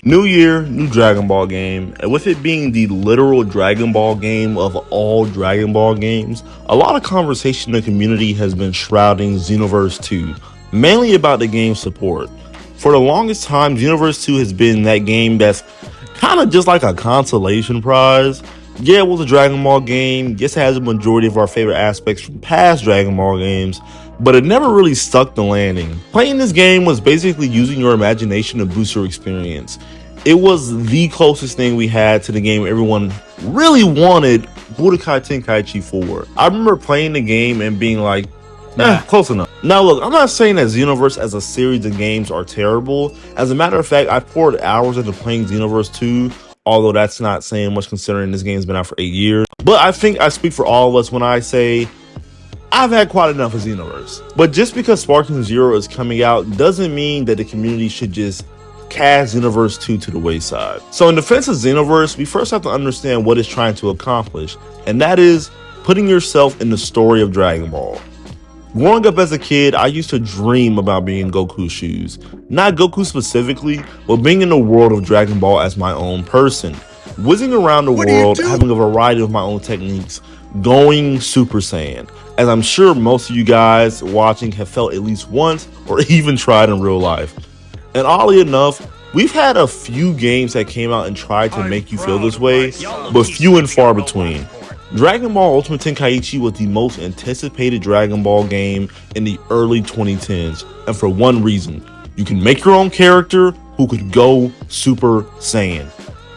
New year, new Dragon Ball game, and with it being the literal Dragon Ball game of all Dragon Ball games, a lot of conversation in the community has been shrouding Xenoverse 2, mainly about the game's support. For the longest time, Xenoverse 2 has been that game that's kind of just like a consolation prize. Yeah, it was a Dragon Ball game, yes it has a majority of our favorite aspects from past Dragon Ball games, but it never really stuck the landing. Playing this game was basically using your imagination to boost your experience. It was the closest thing we had to the game everyone really wanted, Budokai Tenkaichi 4. I remember playing the game and being like, close enough. Now look, I'm not saying that Xenoverse as a series of games are terrible. As a matter of fact, I poured hours into playing Xenoverse 2, although that's not saying much considering this game's been out for 8 years. But I think I speak for all of us when I say I've had quite enough of Xenoverse. But just because Sparking Zero is coming out doesn't mean that the community should just cast Xenoverse 2 to the wayside. So in defense of Xenoverse, we first have to understand what it's trying to accomplish, and that is putting yourself in the story of Dragon Ball. Growing up as a kid, I used to dream about being in Goku's shoes. Not Goku specifically, but being in the world of Dragon Ball as my own person. Whizzing around the world, having a variety of my own techniques, going Super Saiyan, as I'm sure most of you guys watching have felt at least once or even tried in real life. And oddly enough, we've had a few games that came out and tried to make you feel this way, but few and far between. Dragon Ball Ultimate Tenkaichi was the most anticipated Dragon Ball game in the early 2010s, and for one reason: you can make your own character who could go Super Saiyan.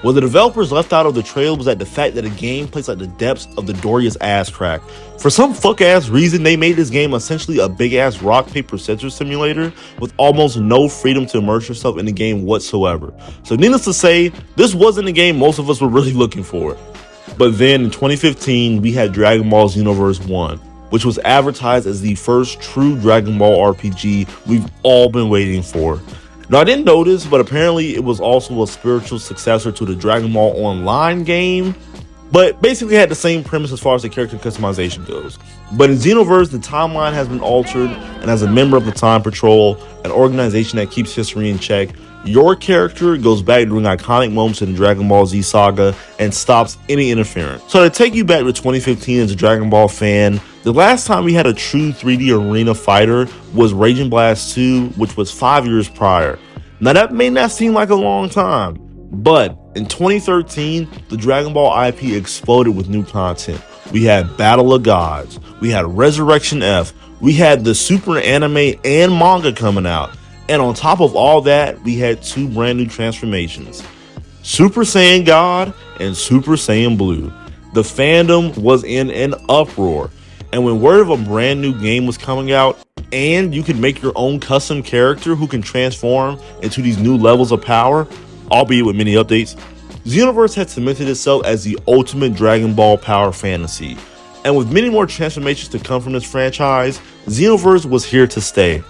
What the developers left out of the trailer was that the fact that the game plays at the depths of the Doria's ass crack. For some fuck ass reason, they made this game essentially a big ass rock paper scissors simulator with almost no freedom to immerse yourself in the game whatsoever. So needless to say, this wasn't the game most of us were really looking for. But then in 2015, we had Dragon Ball Xenoverse 1, which was advertised as the first true Dragon Ball RPG we've all been waiting for. Now, I didn't know this, but apparently it was also a spiritual successor to the Dragon Ball Online game, but basically had the same premise as far as the character customization goes. But in Xenoverse, the timeline has been altered, and as a member of the Time Patrol, an organization that keeps history in check, your character goes back during iconic moments in the Dragon Ball Z saga and stops any interference. So to take you back to 2015 as a Dragon Ball fan, the last time we had a true 3D arena fighter was Raging Blast 2, which was 5 years prior. Now that may not seem like a long time, but in 2013, the Dragon Ball IP exploded with new content. We had Battle of Gods, we had Resurrection F, we had the Super Anime and manga coming out. And on top of all that, we had two brand new transformations, Super Saiyan God and Super Saiyan Blue. The fandom was in an uproar. And when word of a brand new game was coming out, and you could make your own custom character who can transform into these new levels of power, albeit with many updates, Xenoverse had cemented itself as the ultimate Dragon Ball power fantasy. And with many more transformations to come from this franchise, Xenoverse was here to stay.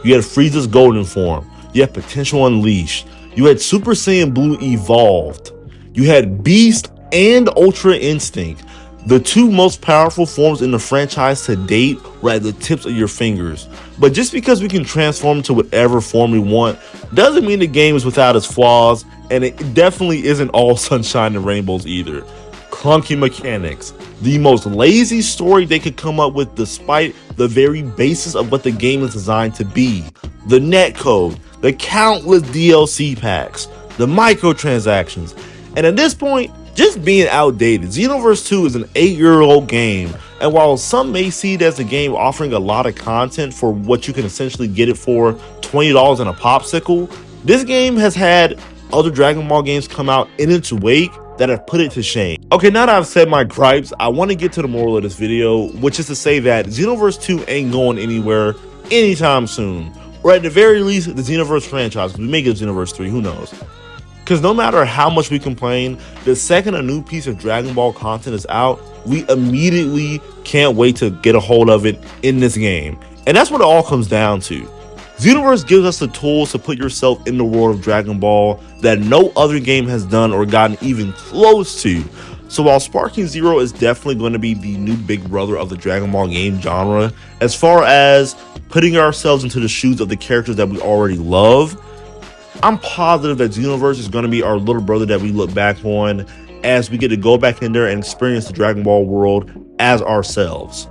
You had Frieza's Golden form, you had Potential Unleashed, you had Super Saiyan Blue Evolved, you had Beast and Ultra Instinct. The two most powerful forms in the franchise to date were at the tips of your fingers. But just because we can transform into whatever form we want doesn't mean the game is without its flaws, and it definitely isn't all sunshine and rainbows either. Clunky mechanics, the most lazy story they could come up with despite the very basis of what the game is designed to be, the netcode, the countless DLC packs, the microtransactions, and at this point, just being outdated. Xenoverse 2 is an 8-year-old game, and while some may see it as a game offering a lot of content for what you can essentially get it for $20 in a popsicle, this game has had other Dragon Ball games come out in its wake that have put it to shame. Okay, now that I've said my gripes, I want to get to the moral of this video, which is to say that Xenoverse 2 ain't going anywhere anytime soon, or at the very least, the Xenoverse franchise. We may get Xenoverse 3, who knows? Because no matter how much we complain, the second a new piece of Dragon Ball content is out, we immediately can't wait to get a hold of it in this game. And that's what it all comes down to. Xenoverse gives us the tools to put yourself in the world of Dragon Ball that no other game has done or gotten even close to. So while Sparking Zero is definitely going to be the new big brother of the Dragon Ball game genre, as far as putting ourselves into the shoes of the characters that we already love, I'm positive that Xenoverse is going to be our little brother that we look back on as we get to go back in there and experience the Dragon Ball world as ourselves.